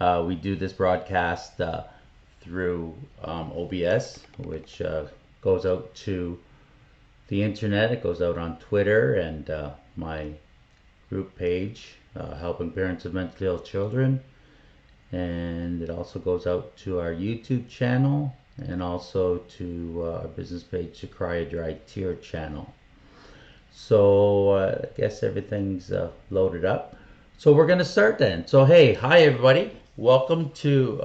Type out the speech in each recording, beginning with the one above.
We do this broadcast through OBS, which goes out to the internet. It goes out on Twitter and my group page, Helping Parents of Mentally Ill Children. And it also goes out to our YouTube channel and also to our business page, the Cry a Dry Tear channel. So I guess everything's loaded up. So we're going to start then. So hey, hi everybody. Welcome to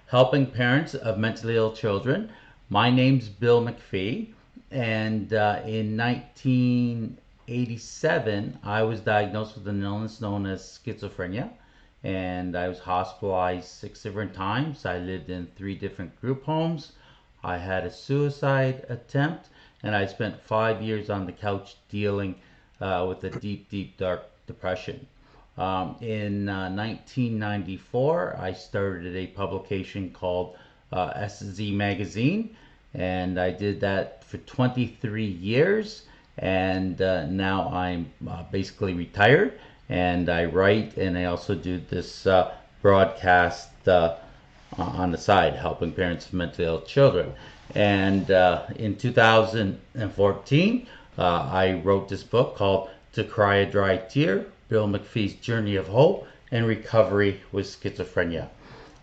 Helping Parents of Mentally Ill Children. My name's Bill McPhee, and in 1987, I was diagnosed with an illness known as schizophrenia, and I was hospitalized 6 different times. I lived in 3 different group homes. I had a suicide attempt, and I spent 5 years on the couch dealing with a deep, deep, dark depression. In 1994, I started a publication called SZ Magazine, and I did that for 23 years. And now I'm basically retired, and I write, and I also do this broadcast on the side, helping parents of mentally ill children. And in 2014, I wrote this book called To Cry a Dry Tear, Bill McPhee's Journey of Hope and Recovery with Schizophrenia.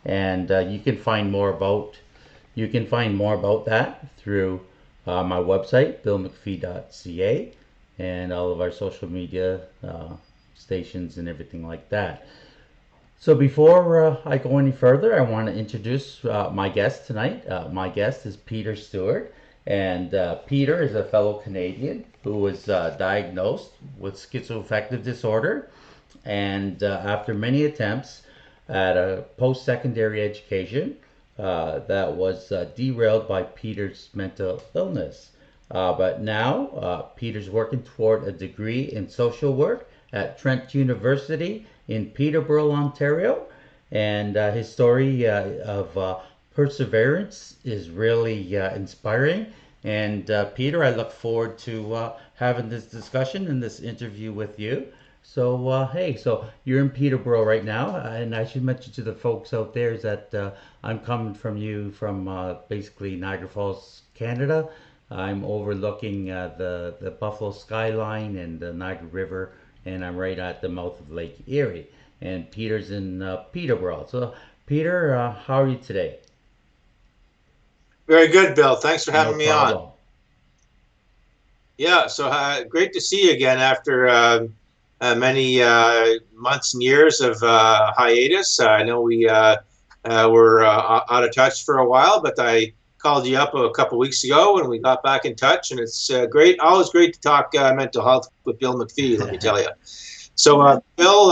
And you can find more about that through my website, billmcphee.ca, and all of our social media stations and everything like that. So before I go any further, I want to introduce my guest tonight. My guest is Peter Stewart, and Peter is a fellow Canadian who was diagnosed with schizoaffective disorder, and after many attempts at a post-secondary education that was derailed by Peter's mental illness. But now Peter's working toward a degree in social work at Trent University in Peterborough, Ontario, and his story of perseverance is really inspiring. And Peter, I look forward to having this discussion and this interview with you. So hey, so you're in Peterborough right now, and I should mention to the folks out there is that I'm coming from you from basically Niagara Falls, Canada. I'm overlooking the Buffalo skyline and the Niagara River, and I'm right at the mouth of Lake Erie. And Peter's in Peterborough. So, Peter, how are you today? Very good, Bill. Thanks for No having me on. problem. Yeah, so great to see you again after many months and years of hiatus. I know we were out of touch for a while, but I called you up a couple weeks ago and we got back in touch, and it's always great to talk mental health with Bill McPhee, let me tell you. So, Bill,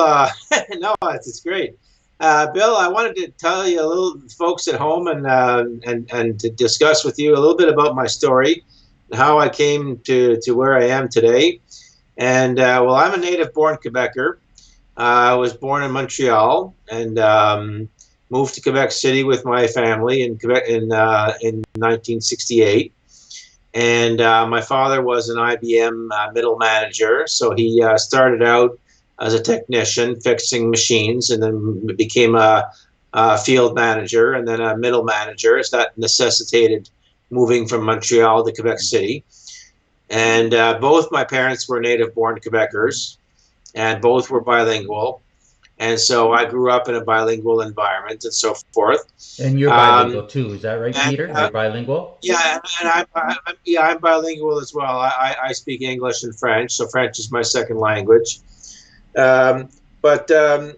no, it's great. Bill, I wanted to tell you a little, folks at home, and to discuss with you a little bit about my story and how I came to where I am today. And well, I'm a native-born Quebecer. I was born in Montreal and moved to Quebec City with my family in Quebec in 1968. And my father was an IBM middle manager, so he started out as a technician fixing machines, and then became a field manager and then a middle manager, as that necessitated moving from Montreal to Quebec City. And both my parents were native-born Quebecers, and both were bilingual. And so I grew up in a bilingual environment and so forth. And you're bilingual too, is that right, And Peter? You're bilingual? yeah, and I'm bilingual as well. I speak English and French, so French is my second language. But the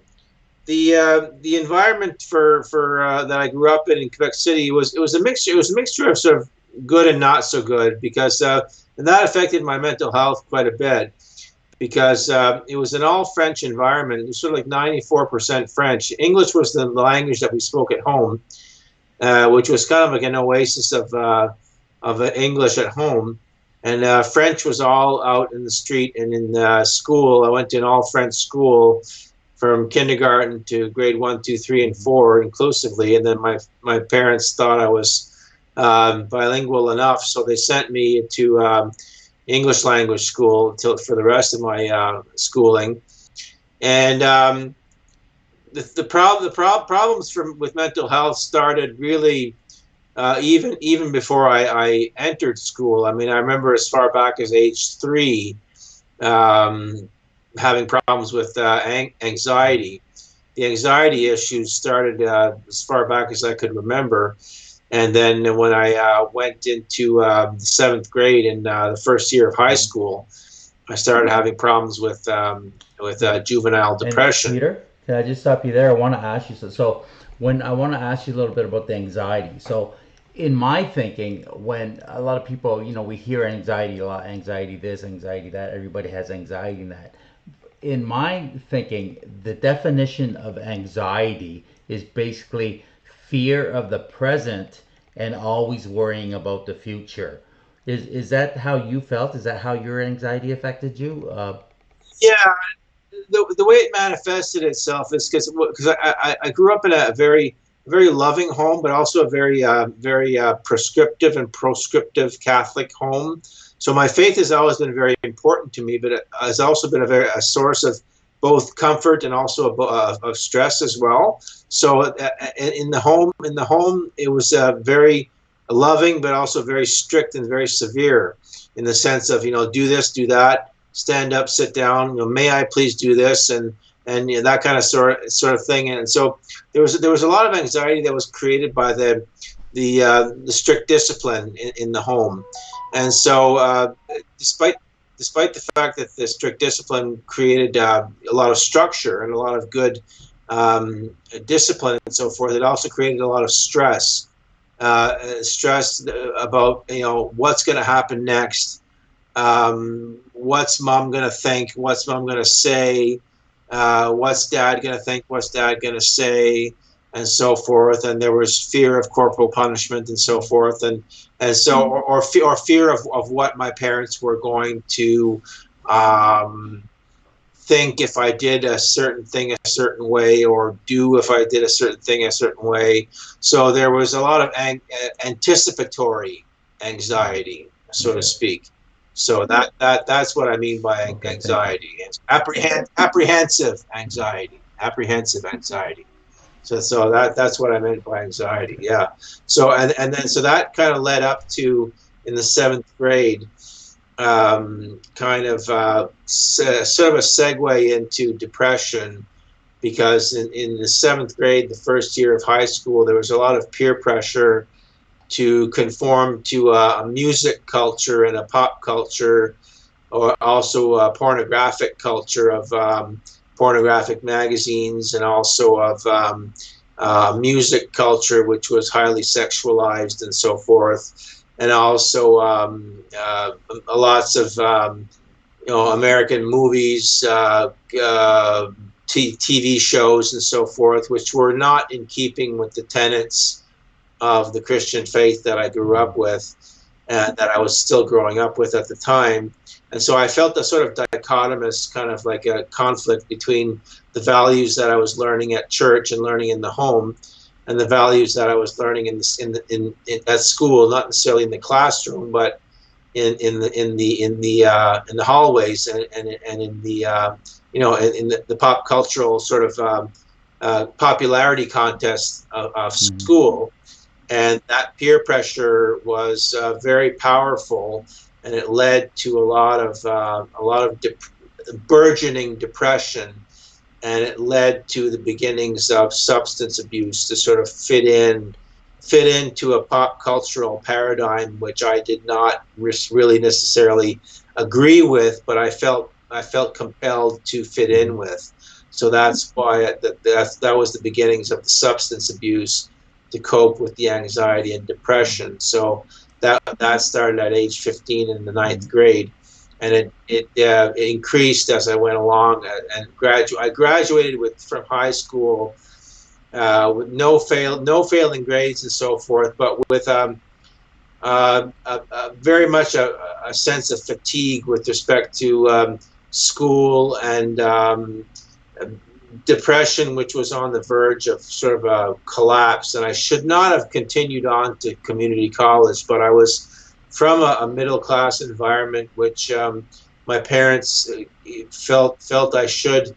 environment for that I grew up in Quebec City was a mixture. It was a mixture of sort of good and not so good, because and that affected my mental health quite a bit, because it was an all French environment. It was sort of like 94% French. English was the language that we spoke at home, which was kind of like an oasis of English at home. And French was all out in the street and in school. I went to an all-French school from kindergarten to grade 1, 2, 3, and 4 inclusively. And then my parents thought I was bilingual enough, so they sent me to English language school for the rest of my schooling. And problems with mental health started really even before I entered school. I mean, I remember as far back as age 3, um, having problems with anxiety. The anxiety issues started as far back as I could remember. And then when I went into the 7th grade in the first year of high Mhm. school, I started having problems with Yeah. juvenile And depression. Peter, can I just stop you there? I want to ask you so when I want to ask you a little bit about the anxiety. So in my thinking, when a lot of people, we hear anxiety a lot, anxiety this, anxiety that, everybody has anxiety in that. In my thinking, the definition of anxiety is basically fear of the present and always worrying about the future. Is that how you felt? Is that how your anxiety affected you? Yeah, the way it manifested itself is because I grew up in a very loving home, but also a very prescriptive and proscriptive Catholic home. So my faith has always been very important to me, but it has also been a source of both comfort and also of stress as well. So in the home, it was very loving, but also very strict and very severe in the sense of do this, do that, stand up, sit down, may I please do this, and that kind of sort of thing. And so there was a lot of anxiety that was created by the strict discipline in the home. And so despite despite the fact that the strict discipline created a lot of structure and a lot of good discipline and so forth, it also created a lot of stress about what's going to happen next, what's mom gonna think, what's mom gonna say, what's dad gonna think, what's dad gonna say, and so forth. And there was fear of corporal punishment and so forth, and so or fear of what my parents were going to um, think if I did a certain thing a certain way, or do if I did a certain thing a certain way. So there was a lot of anticipatory anxiety, so to Okay. speak. So that's what I mean by Okay. Thank you. anxiety. It's apprehensive anxiety. Apprehensive anxiety. So that's what I meant by anxiety. Yeah. So and then so that kind of led up to in the 7th grade, kind of sort of a segue into depression, because in the 7th grade, the first year of high school, there was a lot of peer pressure to conform to a music culture and a pop culture, or also a pornographic culture of pornographic magazines, and also of music culture, which was highly sexualized and so forth, and also lots of American movies, TV shows, and so forth, which were not in keeping with the tenets of the Christian faith that I grew Mhm. up with, and that I was still growing up with at the time. And so I felt a sort of dichotomous kind of like a conflict between the values that I was learning at church and learning in the home, and the values that I was learning in at school, not necessarily in the classroom, but in the hallways, and in the in the pop cultural sort of popularity contest of Mhm. school. And that peer pressure was very powerful, and it led to a lot of burgeoning depression, and it led to the beginnings of substance abuse to sort of fit into a pop cultural paradigm, which I did not really necessarily agree with, but I felt compelled to fit in Mhm. with. So that's why that was the beginnings of the substance abuse to cope with the anxiety and depression. So that started at age 15 in the ninth Mhm. grade, and it increased as I went along, and I graduated from high school with no failing grades and so forth, but with very much a sense of fatigue with respect to school, and depression, which was on the verge of sort of a collapse. And I should not have continued on to community college, but I was from a middle class environment, which my parents felt I should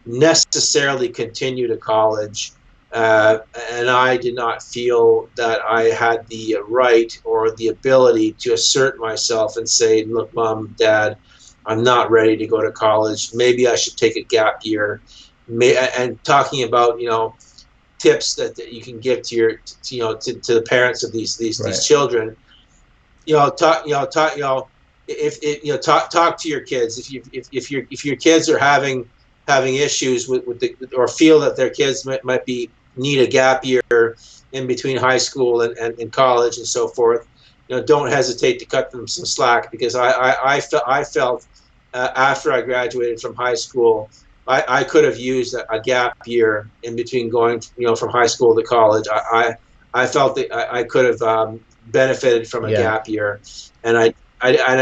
necessarily continue to college. Uh, and I did not feel that I had the right or the ability to assert myself and say, look, mom, dad, I'm not ready to go to college. Maybe I should take a gap year. And talking about, tips that you can give to to the parents of these Right. children. If talk to your kids. If your kids are having issues with or feel that their kids might be need a gap year in between high school and college and so forth, don't hesitate to cut them some slack, because I felt after I graduated from high school, I could have used a gap year in between going, from high school to college. I felt that I could have benefited from a Yeah. gap year, and I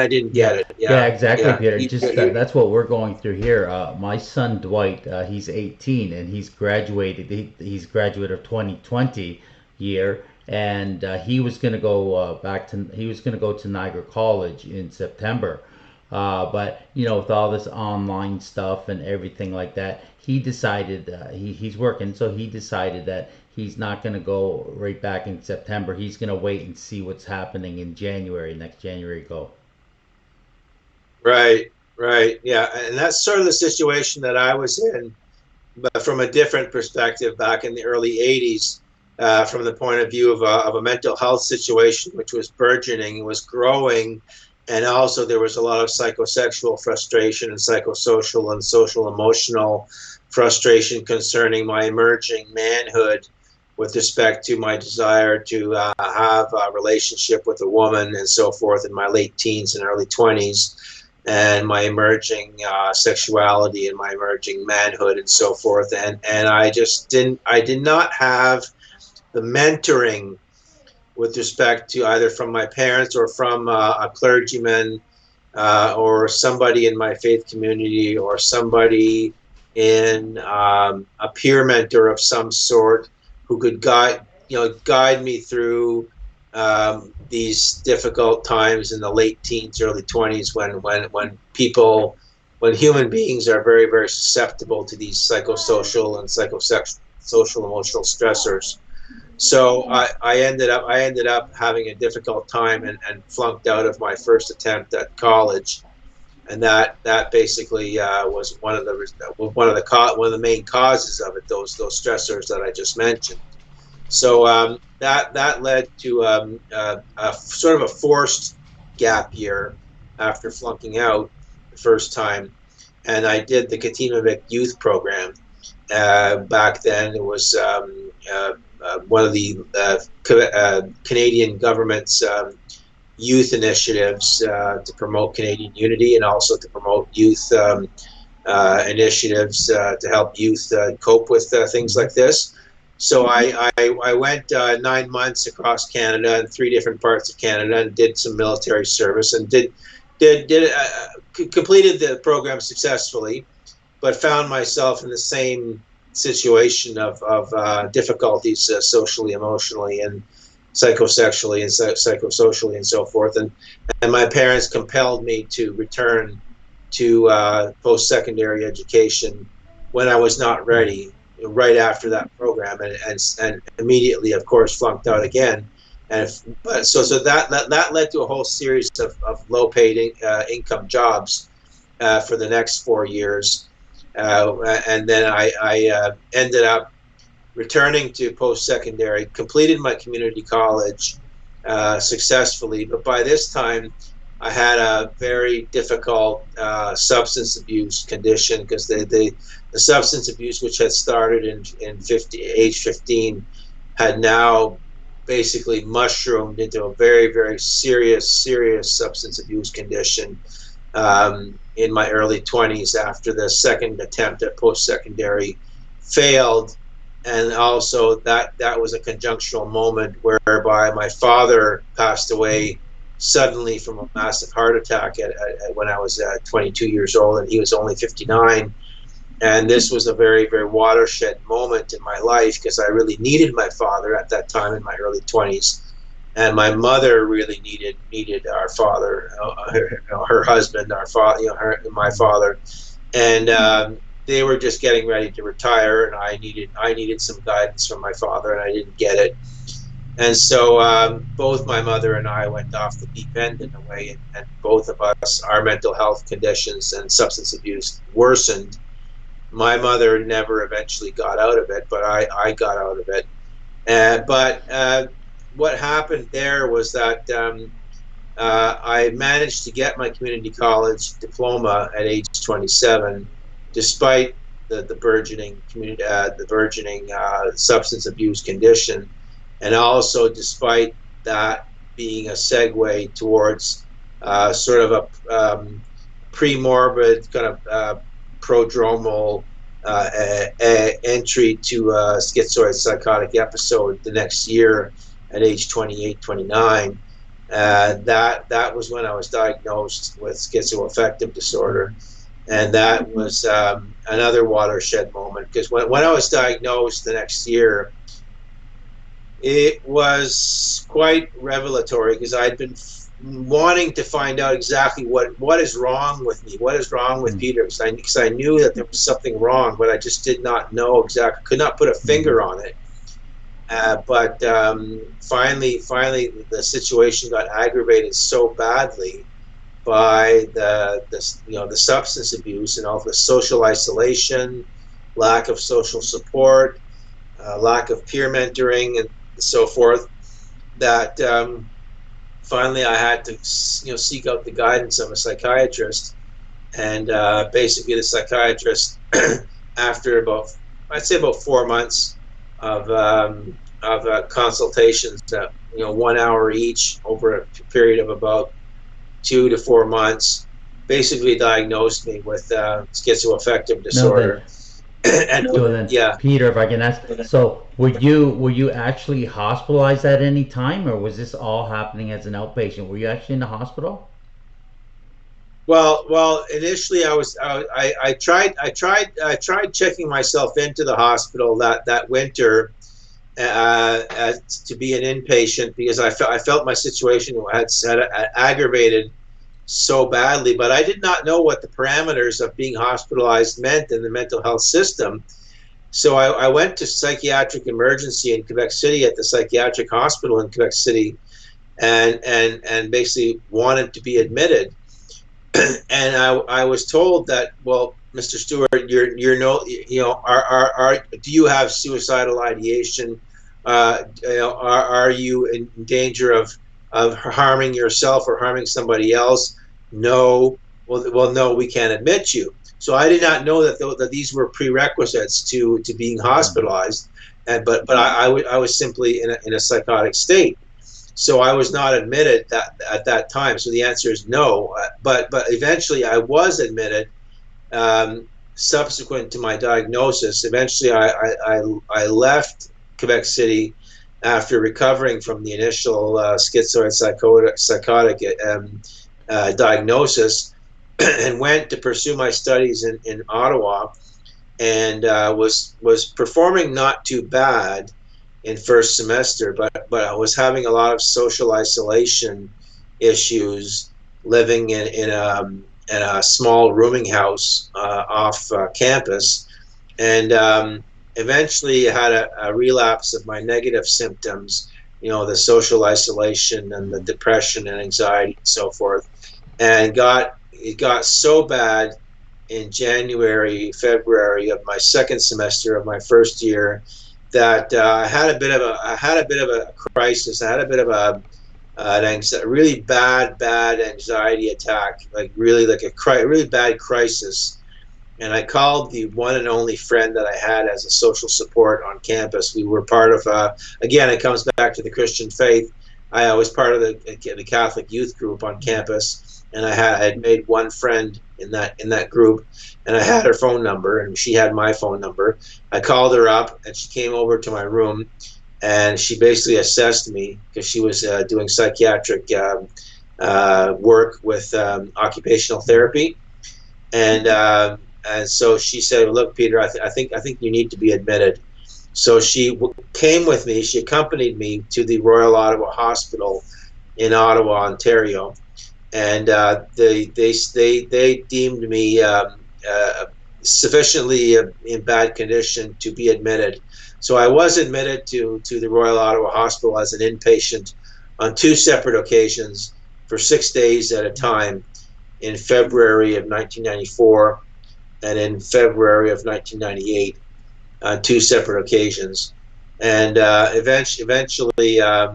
didn't get Yeah, it. yeah, Yeah, exactly, yeah. Peter. Just that's what we're going through here. My son Dwight, he's 18 and he's graduated. He's graduate of 2020 year, and he was gonna go he was gonna go to Niagara College in September. But with all this online stuff and everything like that, he decided he's working, so he decided that he's not gonna go right back in September. He's gonna wait and see what's happening in January, next January go. Right, right. Yeah, and that's sort of the situation that I was in, but from a different perspective back in the early 80s, from the point of view of a mental health situation which was burgeoning, was growing, and also there was a lot of psychosexual frustration and psychosocial and social emotional frustration concerning my emerging manhood with respect to my desire to have a relationship with a woman and so forth in my late teens and early 20s, and my emerging sexuality and my emerging manhood and so forth. And I did not have the mentoring with respect to either from my parents or from a clergyman, or somebody in my faith community, or somebody in a peer mentor of some sort who could guide me through these difficult times in the late teens, early 20s, when human beings are very, very susceptible to these psychosocial and psychosexual social emotional stressors. So I ended up having a difficult time, and flunked out of my first attempt at college, and that basically was one of the main causes of it. Those stressors that I just mentioned. So that led to a sort of a forced gap year after flunking out the first time, and I did the Katimavik youth program. Back then, it was one of the Canadian government's youth initiatives to promote Canadian unity, and also to promote youth initiatives to help youth cope with things like this. So I went 9 months across Canada, in three different parts of Canada, and did some military service, and completed the program successfully, but found myself in the same situation of difficulties, socially, emotionally, and psychosexually, and psychosocially, and so forth. And my parents compelled me to return to post-secondary education when I was not Right. ready, right after that program, and immediately, of course, flunked out again. And but so that led to a whole series of low-paid income jobs for the next 4 years. And then I ended up returning to post-secondary, completed my community college successfully, but by this time I had a very difficult substance abuse condition, because the substance abuse, which had started in age 15, had now basically mushroomed into a very, very serious substance abuse condition in my early 20s, after the second attempt at post-secondary failed. And also that was a conjunctional moment whereby my father passed away suddenly from a massive heart attack when I was 22 years old, and he was only 59. And this was a very, very watershed moment in my life, because I really needed my father at that time in my early 20s, and my mother really needed our father, her husband, our father, my father. And they were just getting ready to retire, and I needed some guidance from my father, and I didn't get it. And so both my mother and I went off the deep end in a way, and both of us, our mental health conditions and substance abuse worsened. My mother never eventually got out of it, but I got out of it. But what happened there was that I managed to get my community college diploma at age 27, despite the burgeoning community, the burgeoning substance abuse condition, and also despite that being a segue towards sort of a pre-morbid kind of prodromal entry to a schizoid psychotic episode the next year at age 28, 29. That was when I was diagnosed with schizoaffective disorder, and that was another watershed moment, because when I was diagnosed the next year, it was quite revelatory, because I'd been wanting to find out exactly what is wrong with me, what is wrong with Peter, because I knew that there was something wrong, but I just did not know exactly, could not put a finger on it. But finally, the situation got aggravated so badly by the substance abuse and all the social isolation, lack of social support, lack of peer mentoring, and so forth, that finally I had to seek out the guidance of a psychiatrist. And basically, the psychiatrist, after I'd say about 4 months of consultations, 1 hour each over a period of about 2 to 4 months, basically diagnosed me with schizoaffective disorder. Yeah, Peter, if I can ask, so were you actually hospitalized at any time, or was this all happening as an outpatient? Were you actually in the hospital? Well, initially I tried checking myself into the hospital that winter to be an inpatient, because I felt my situation had aggravated so badly, but I did not know what the parameters of being hospitalized meant in the mental health system. So I went to psychiatric emergency in Quebec City, at the psychiatric hospital in Quebec City, and basically wanted to be admitted. And I was told that, well, Mr. Stewart, do you have suicidal ideation? Are you in danger of harming yourself or harming somebody else? No. Well, no, we can't admit you. So I did not know that these were prerequisites to being hospitalized, but I was simply in a psychotic state. So I was not admitted at that time. So the answer is no. But eventually I was admitted. Subsequent to my diagnosis, eventually I left Quebec City after recovering from the initial schizoid psychotic diagnosis, and went to pursue my studies in Ottawa, and was performing not too bad in first semester, but I was having a lot of social isolation issues, living in a small rooming house off campus, and eventually had a relapse of my negative symptoms, the social isolation and the depression and anxiety and so forth, and it got so bad in January, February of my second semester of my first year, that I had a bit of a crisis. I had a bit of a really bad anxiety attack, like really really bad crisis. And I called the one and only friend that I had as a social support on campus. We were part of, again, it comes back to the Christian faith. I was part of the Catholic youth group on campus, and I had made one friend in that group, and I had her phone number, and she had my phone number. I called her up, and she came over to my room, and she basically assessed me, because she was doing psychiatric work with occupational therapy, and so she said, "Look, Peter, I think you need to be admitted." So she came with me. She accompanied me to the Royal Ottawa Hospital in Ottawa, Ontario, and they deemed me sufficiently in bad condition to be admitted. So I was admitted to the Royal Ottawa Hospital as an inpatient on two separate occasions for 6 days at a time in February of 1994 and in February of 1998 on two separate occasions. And eventually, I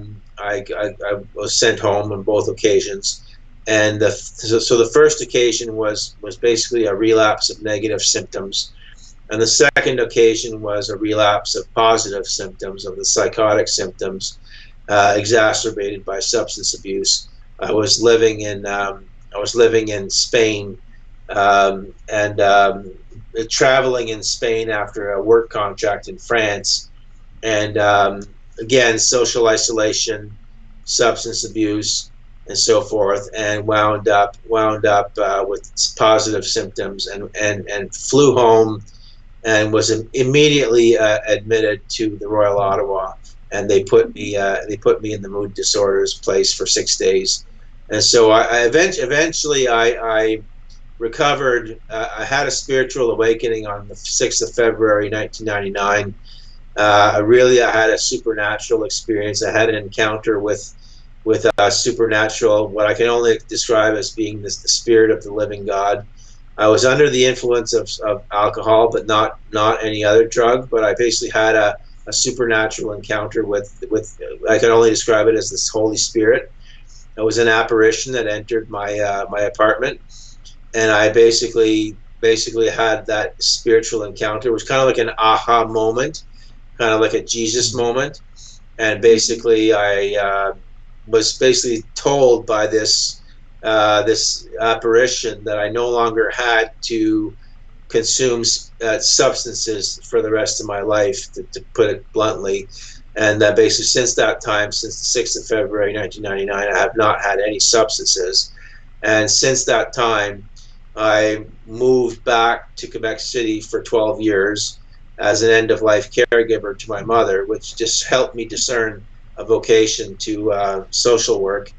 was sent home on both occasions. And so the first occasion was basically a relapse of negative symptoms, and the second occasion was a relapse of positive symptoms, of the psychotic symptoms, exacerbated by substance abuse. I was living in Spain, and traveling in Spain after a work contract in France, and again, social isolation, substance abuse, and so forth, and wound up with positive symptoms, and flew home, and was immediately admitted to the Royal Ottawa, and they put me in the mood disorders place for 6 days, and so I eventually I recovered. I had a spiritual awakening on the 6th of February 1999. I had a supernatural experience. I had an encounter with supernatural, what I can only describe as being the spirit of the living God. I was under the influence of alcohol, but not any other drug. But I basically had a supernatural encounter with I can only describe it as this Holy Spirit. It was an apparition that entered my apartment, and I basically had that spiritual encounter. It was kind of like an aha moment, kind of like a Jesus moment, and basically I was basically told by this apparition that I no longer had to consume substances for the rest of my life, to put it bluntly. And that basically, since that time, since the 6th of February 1999, I have not had any substances. And since that time, I moved back to Quebec City for 12 years as an end-of-life caregiver to my mother, which just helped me discern a vocation to social work.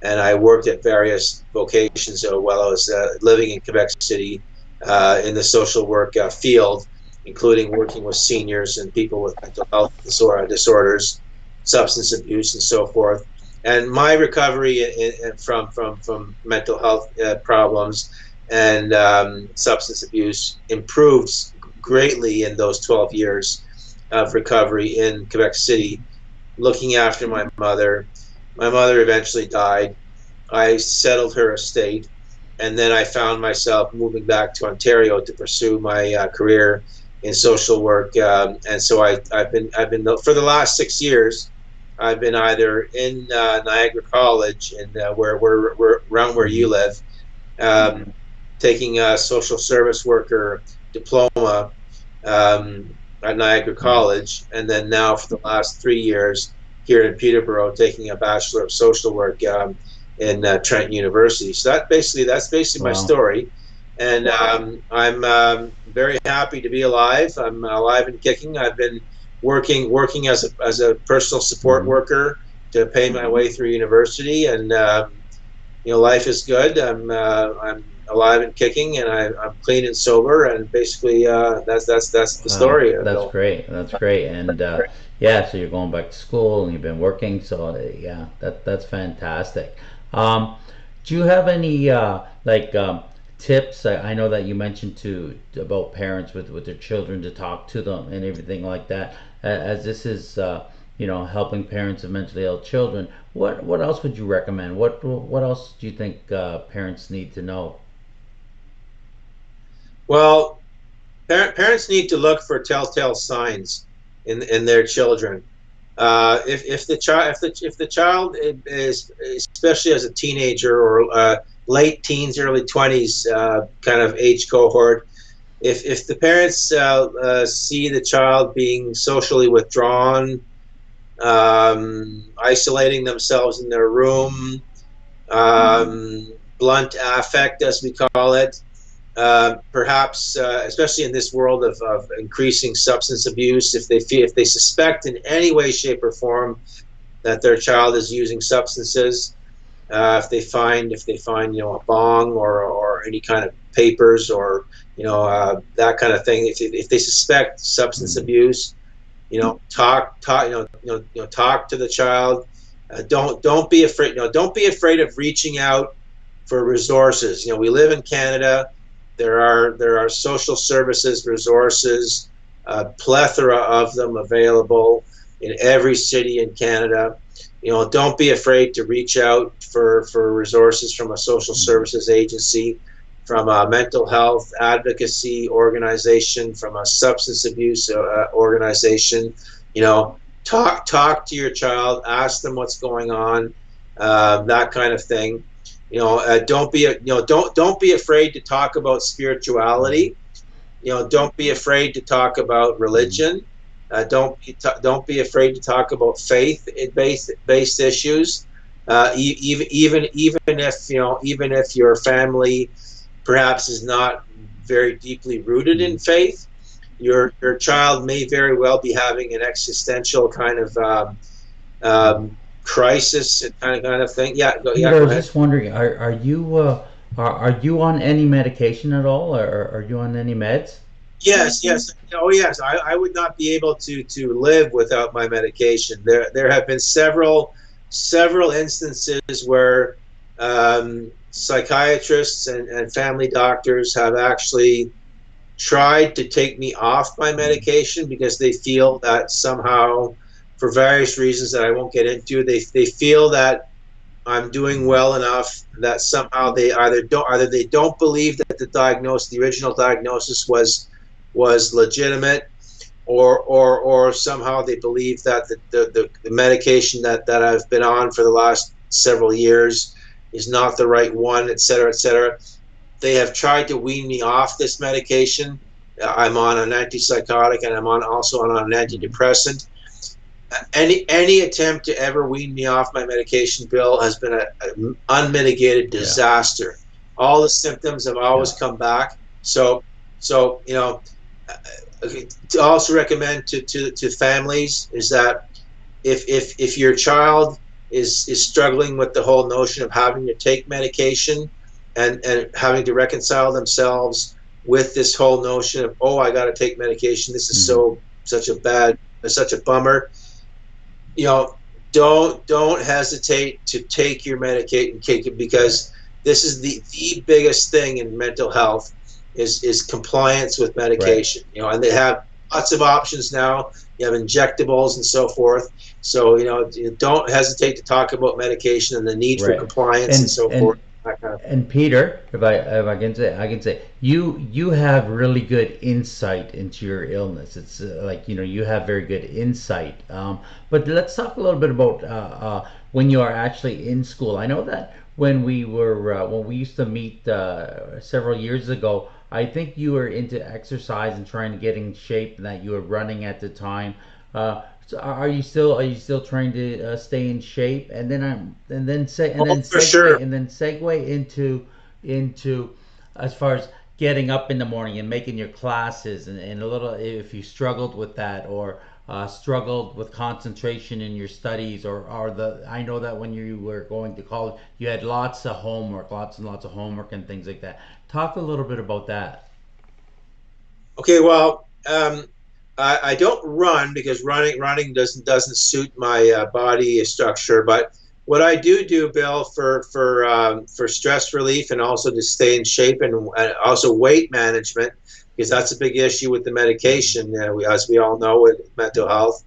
And I worked at various vocations while I was living in Quebec City in the social work field, including working with seniors and people with mental health disorders, substance abuse, and so forth. And my recovery from mental health problems and substance abuse improved greatly in those 12 years of recovery in Quebec City, looking after my mother. My mother eventually died. I settled her estate, and then I found myself moving back to Ontario to pursue my career in social work. And so I've been for the last 6 years, I've been either in Niagara College, and where around where you live, taking a social service worker diploma at Niagara College, and then now for the last 3 years here in Peterborough, taking a Bachelor of Social Work in Trent University. So that's basically my story, and I'm very happy to be alive. I'm alive and kicking. I've been working as a personal support worker to pay my way through university, and life is good. I'm alive and kicking, and I'm clean and sober, and basically that's the story. That's great. That's great. And yeah, so you're going back to school and you've been working. So yeah, that's fantastic. Do you have any tips? I know that you mentioned about parents with their children, to talk to them and everything like that. As this is helping parents of mentally ill children, what else would you recommend? What else do you think parents need to know? Well, parents need to look for telltale signs in their children. If the child is, especially as a teenager or late teens, early 20s kind of age cohort, if the parents see the child being socially withdrawn, isolating themselves in their room, blunt affect, as we call it, perhaps, especially in this world of increasing substance abuse, if they suspect in any way, shape, or form that their child is using substances, if they find a bong or or any kind of papers or that kind of thing. If they suspect substance Mm. abuse, talk to the child. Don't be afraid. Don't be afraid of reaching out for resources. We live in Canada. There are social services resources, a plethora of them available in every city in Canada. Don't be afraid to reach out for resources from a social Mm. services agency, from a mental health advocacy organization, from a substance abuse organization. Talk to your child, ask them what's going on, that kind of thing. Don't be afraid to talk about Mm. spirituality. Don't be afraid to talk about Mm. religion. Don't be afraid to talk about faith based issues. Even if your family perhaps is not very deeply rooted in Mm. faith, your child may very well be having an existential kind of Mm. crisis kind of thing. Yeah, Peter, I go was ahead. just wondering, are you on any medication at all, or are you on any meds? Yes, yes. Oh, yes. I would not be able to live without my medication. There have been several instances where psychiatrists and family doctors have actually tried to take me off my Mm. medication because they feel that somehow, for various reasons that I won't get into, they feel that I'm doing Mm. well enough that somehow either they don't believe that the original diagnosis was legitimate, or somehow they believe that the medication that I've been on for the last several years is not the right one, et cetera, et cetera. They have tried to wean me off this medication. I'm on an antipsychotic and I'm also on an Mm. antidepressant. Any attempt to ever wean me off my medication, Bill, has been an unmitigated Yeah, disaster. All the symptoms have always yeah, come back. So to also recommend to families is that if your child is struggling with the whole notion of having to take medication and having to reconcile themselves with this whole notion of, oh, I got to take medication, this is mm, such a bummer. you know don't hesitate to take your medication, right, because this is the biggest thing in mental health is compliance with right, medication. And they have lots of options now. You have injectables and so forth. So don't hesitate to talk about medication and the need for right. compliance and And so forth, that kind of thing. and Peter, if I can say you have really good insight into your illness. It's like you have very good insight. But let's talk a little bit about when you are actually in school. I know that when we used to meet several years ago, I think you were into exercise and trying to get in shape, and that you were running at the time. So are you still trying to stay in shape? And then Oh, for sure. segue into as far as getting up in the morning and making your classes, and a little, if you struggled with that, or struggled with concentration in your studies, or the I know that when you were going to college you had lots and lots of homework and things like that. Talk a little bit about that. Okay, well, I don't run because running doesn't suit my body structure. But what I do, Bill, for stress relief and also to stay in shape, and also weight management, because that's a big issue with the Mm-hmm. medication. As we all know, with mental health.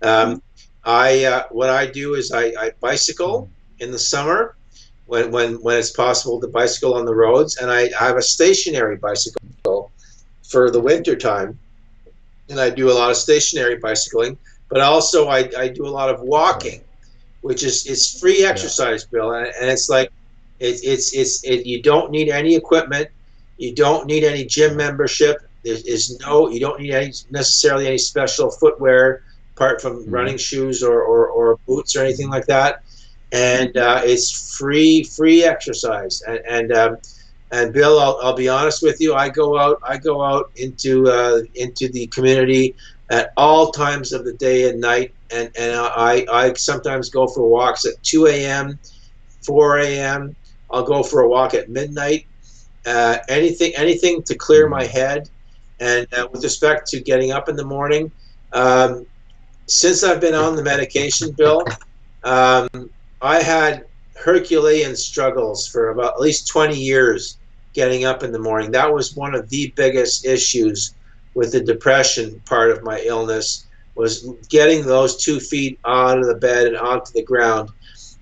Um, I What I do is I bicycle in the summer when it's possible to bicycle on the roads, and I have a stationary bicycle for the winter time, and I do a lot of stationary bicycling, but also I do a lot of Right. walking, which is it's free Yeah. exercise, Bill, and it's like you don't need any equipment, you don't need any gym Right. membership. You don't need necessarily any special footwear apart from running Mm-hmm. shoes or boots or anything like that, and it's free exercise. And Bill, I'll be honest with you. I go out into the community at all times of the day and night, and I sometimes go for walks at 2 a.m., 4 a.m. I'll go for a walk at midnight. anything to clear my Mm-hmm. head. And with respect to getting up in the morning, um, since I've been on the medication, Bill, um, I had Herculean struggles for about at least 20 years getting up in the morning. That was one of the biggest issues with the depression part of my illness, was getting those 2 feet out of the bed and onto the ground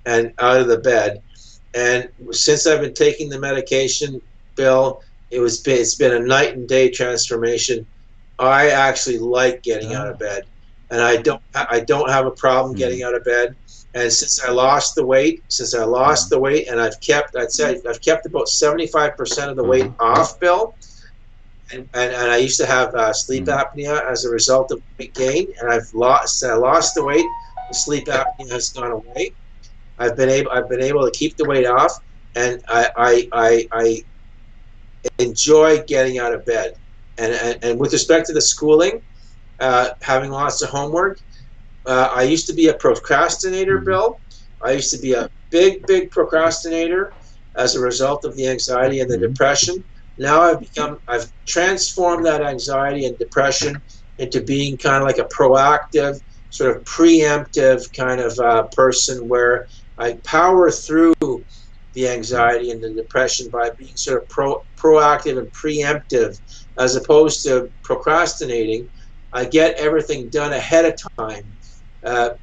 and out of the bed. And since I've been taking the medication, Bill, it's been a night and day transformation. I actually like getting out of Oh. bed, and I don't have a problem Mm-hmm. getting out of bed. And since I lost the weight, and I'd say I've kept about 75% of the weight Uh-huh. off, Bill. And I used to have sleep Mm-hmm. apnea as a result of weight gain, and I lost the weight. The sleep apnea has gone away. I've been able to keep the weight off, and I enjoy getting out of bed. And with respect to the schooling, having lots of homework, I used to be a procrastinator, Mm-hmm. Bill. I used to be a big procrastinator as a result of the anxiety and the Mm-hmm. depression. Now I've transformed that anxiety and depression into being kind of like a proactive, sort of preemptive kind of person, where I power through the anxiety and the depression by being sort of proactive and preemptive, as opposed to procrastinating. I get everything done ahead of time.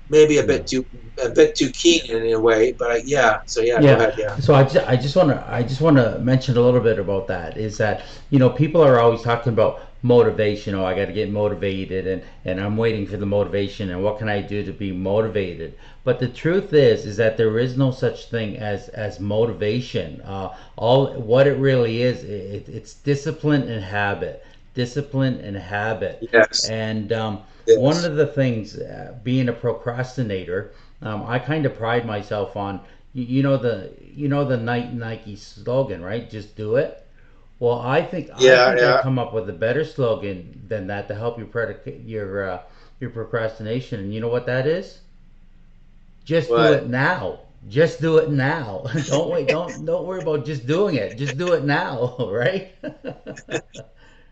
Maybe Yeah. a bit too keen in a way, but yeah. So yeah, go Yeah. ahead. Yeah. So I just want to mention a little bit about that. Is that people are always talking about motivation. Oh, I got to get motivated, and I'm waiting for the motivation. And what can I do to be motivated? But the truth is that there is no such thing as motivation. All what it really is, it's discipline and habit. Discipline and habit. Yes. And one Yes. of the things, being a procrastinator, I kind of pride myself on. You know the Nike slogan, right? Just do it. Well, I Yeah. think I've Yeah. come up with a better slogan than that to help you predicate your procrastination. And you know what that is? Just do What? it now. Just do it now. Don't wait. Don't worry about just doing it. Just do it now, right?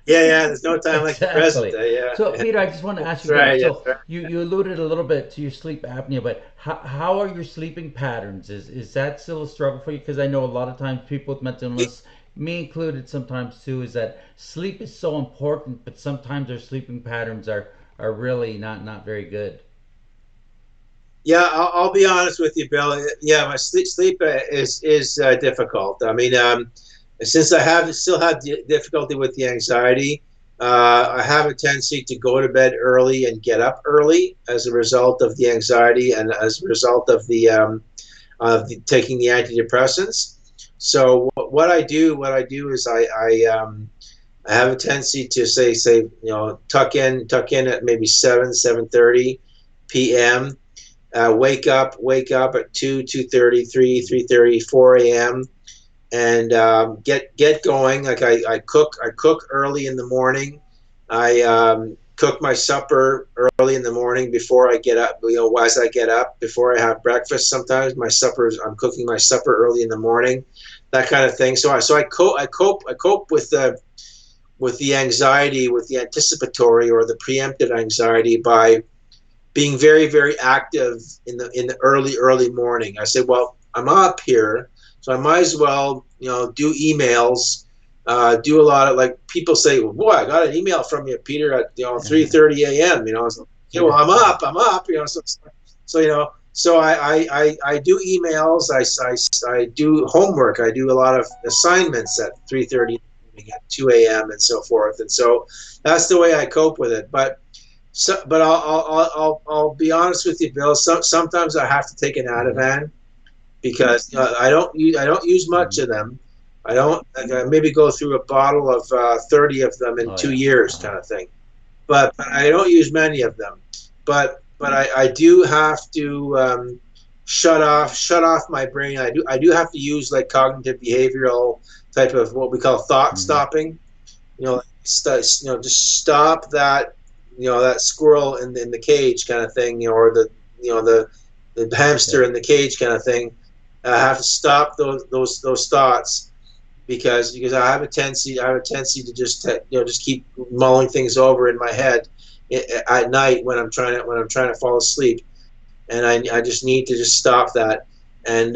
Yeah. Yeah. There's no time like the present. Exactly. Yeah. So, Peter, I just want to ask That's you again. right. That's So, right. you alluded a little bit to your sleep apnea, but how are your sleeping patterns? Is that still a struggle for you? Because I know a lot of times people with mental illness, me included sometimes too, is that sleep is so important, but sometimes our sleeping patterns are really not very good. Yeah, I'll be honest with you, Bill. Yeah, my sleep is difficult. I mean, since I have still have difficulty with the anxiety, I have a tendency to go to bed early and get up early as a result of the anxiety and as a result of taking the antidepressants. So what I do is I have a tendency to tuck in at maybe 7:30 p.m. Wake up at 2:30, 3:30, 4 a.m. and get going. Like I cook early in the morning. I cook my supper early in the morning before I get up. As I get up, before I have breakfast. Sometimes I'm cooking my supper early in the morning, that kind of thing. So I cope with the anxiety, with the anticipatory or the preemptive anxiety, by being very active in the early morning. I said, well, I'm up here, so I might as well do emails, do a lot of, like, people say, well, boy, I got an email from you, Peter, at 3:30 a.m. I was like, yeah, well, I'm up. So I do emails. I do homework. I do a lot of assignments at 3:30 at 2 a.m. and so forth. And so that's the way I cope with it. But I'll be honest with you, Bill. Sometimes I have to take an Hmm. Ativan because I don't use much Hmm. of them. I don't, like, I maybe go through a bottle of 30 of them in Oh two yeah. years, Uh-huh. kind of thing. But I don't use many of them. But I do have to shut off my brain. I do have to use, like, cognitive behavioral type of what we call thought Hmm. stopping. Just stop that squirrel in the cage, kind of thing, or you know the hamster Yeah. in the cage, kind of thing. I have to stop those thoughts because I have a tendency to just keep mulling things over in my head at night when I'm trying to fall asleep, and I just need to just stop that and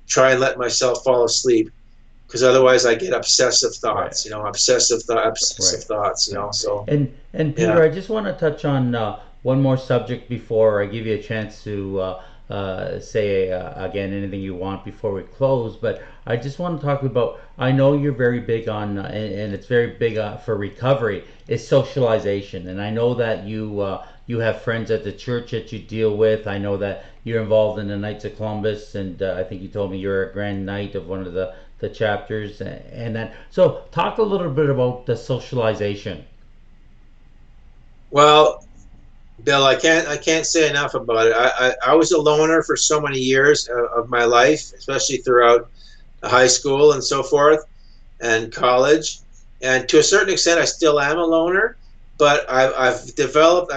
try and let myself fall asleep, because otherwise I get obsessive Right. thoughts, obsessive Right. thoughts, Right. so And Peter, yeah. I just want to touch on one more subject before I give you a chance to say again anything you want before we close. But I just want to talk about. I know you're very big on, and it's very big for recovery. Is socialization, and I know that you have friends at the church that you deal with. I know that you're involved in the Knights of Columbus, and I think you told me you're a grand knight of one of the chapters, and that. So talk a little bit about the socialization. Well, Bill, I can't say enough about it. I was a loner for so many years of my life, especially throughout high school and so forth, and college, and to a certain extent, I still am a loner. But I've developed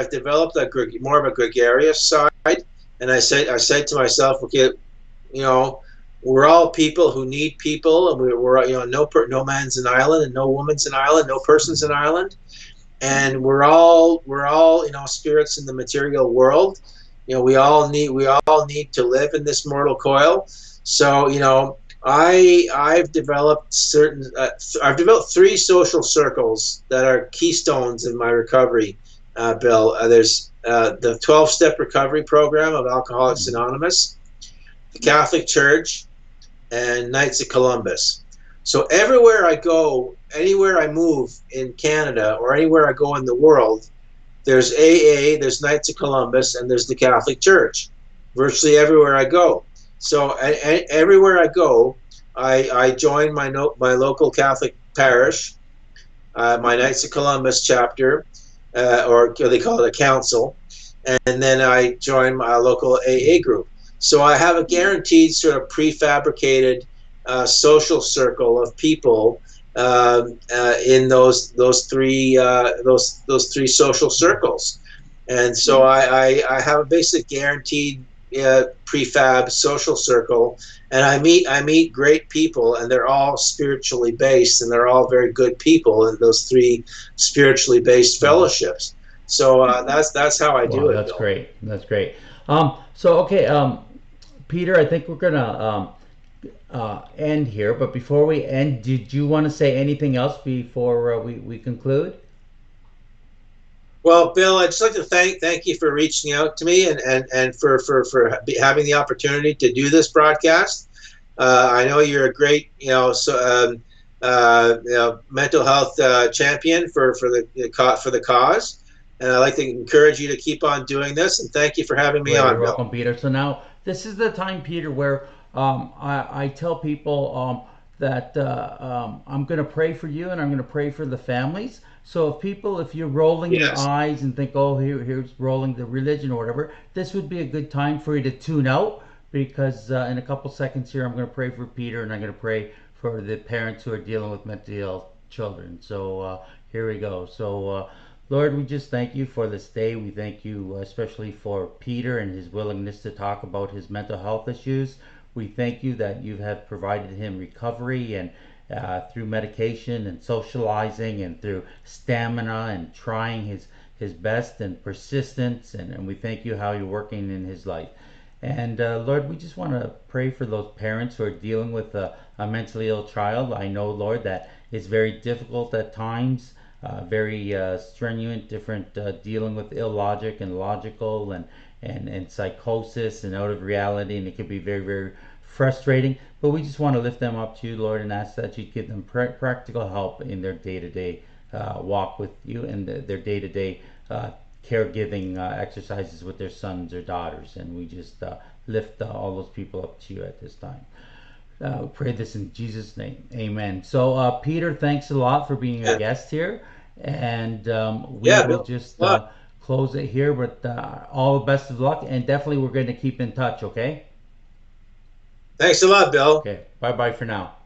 more of a gregarious side, and I said to myself, okay, you know, we're all people who need people, and we're no man's an island, and no woman's an island, no person's an island, and we're all spirits in the material world. We all need to live in this mortal coil. So I've developed three social circles that are keystones in my recovery, Bill. There's the 12-step recovery program of Alcoholics Mm. Anonymous, the Catholic Church, and Knights of Columbus. So everywhere I go, anywhere I move in Canada or anywhere I go in the world, there's AA, there's Knights of Columbus, and there's the Catholic Church. Virtually everywhere I go. So everywhere I go, I join my local Catholic parish, my Knights of Columbus chapter, or they call it a council, and then I join my local AA group. So I have a guaranteed sort of prefabricated social circle of people in those three social circles, and so I have a basic guaranteed prefab social circle, and I meet great people, and they're all spiritually based, and they're all very good people in those three spiritually based Mm. fellowships. So that's how I do Wow, it, that's Bill. great. That's great. So okay, Peter, I think we're gonna end here. But before we end, did you want to say anything else before we conclude? Well, Bill, I'd just like to thank you for reaching out to me, and for having the opportunity to do this broadcast. I know you're a great mental health champion for the cause, and I'd like to encourage you to keep on doing this. And thank you for having me Great, on, you're Bill. welcome, Peter. So now this is the time, Peter, where I tell people that I'm going to pray for you and I'm going to pray for the families. So if you're rolling your Yes. eyes and think, oh, here's rolling the religion or whatever, this would be a good time for you to tune out because in a couple seconds here, I'm going to pray for Peter and I'm going to pray for the parents who are dealing with mental health children. So here we go. So Lord, we just thank you for this day. We thank you especially for Peter and his willingness to talk about his mental health issues. We thank you that you have provided him recovery and through medication and socializing and through stamina and trying his best and persistence. And we thank you how you're working in his life. And Lord, we just want to pray for those parents who are dealing with a mentally ill child. I know, Lord, that it's very difficult at times, very strenuous, different dealing with illogic and logical and psychosis and out of reality, and it can be very, very frustrating. But we just want to lift them up to you, Lord, and ask that you give them practical help in their day to day walk with you and their day to day caregiving exercises with their sons or daughters. And we just lift all those people up to you at this time. Pray this in Jesus' name. Amen. So, Peter, thanks a lot for being a Yeah, guest here. And we yeah, will Bill. just Well, close it here. But all the best of luck. And definitely, we're going to keep in touch, okay? thanks a lot, Bill. Okay. Bye bye for now.